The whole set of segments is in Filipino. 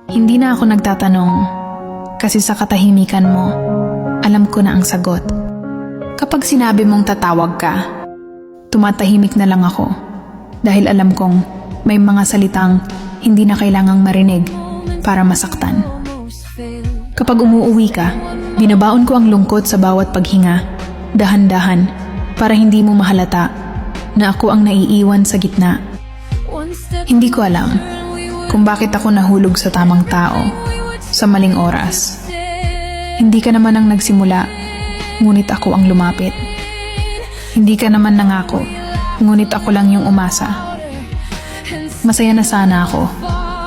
Hindi na ako nagtatanong kasi sa katahimikan mo, alam ko na ang sagot. Kapag sinabi mong tatawag ka, tumatahimik na lang ako dahil alam kong may mga salitang hindi na kailangang marinig para masaktan. Kapag umuuwi ka, binabaon ko ang lungkot sa bawat paghinga, dahan-dahan para hindi mo mahalata na ako ang naiiwan sa gitna. Hindi ko alam kung bakit ako nahulog sa tamang tao sa maling oras. Hindi ka naman ang nagsimula, ngunit ako ang lumapit. Hindi ka naman nangako, ngunit ako lang yung umasa. Masaya na sana ako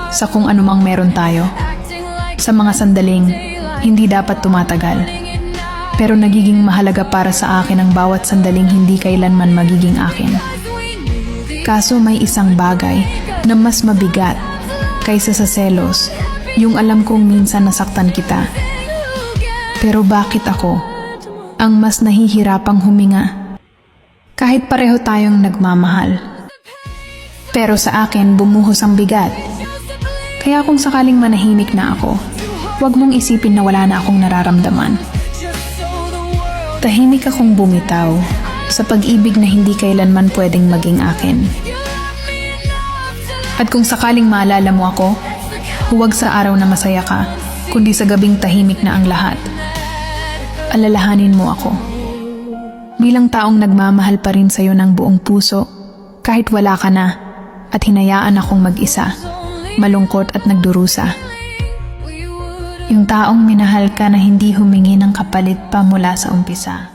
sa kung anumang meron tayo. Sa mga sandaling hindi dapat tumatagal. Pero nagiging mahalaga para sa akin ang bawat sandaling hindi kailanman magiging akin. Kaso may isang bagay na mas mabigat kaysa sa selos, yung alam kong minsan nasaktan kita. Pero bakit ako ang mas nahihirapang huminga? Kahit pareho tayong nagmamahal. Pero sa akin bumuhos ang bigat. Kaya kung sakaling manahimik na ako, huwag mong isipin na wala na akong nararamdaman. Tahimik akong bumitaw sa pag-ibig na hindi kailanman pwedeng maging akin. At kung sakaling maalala mo ako, huwag sa araw na masaya ka, kundi sa gabing tahimik na ang lahat. Alalahanin mo ako. Bilang taong nagmamahal pa rin sa'yo ng buong puso, kahit wala ka na, at hinayaan akong mag-isa, malungkot at nagdurusa. Yung taong minahal ka na hindi humingi ng kapalit pa mula sa umpisa.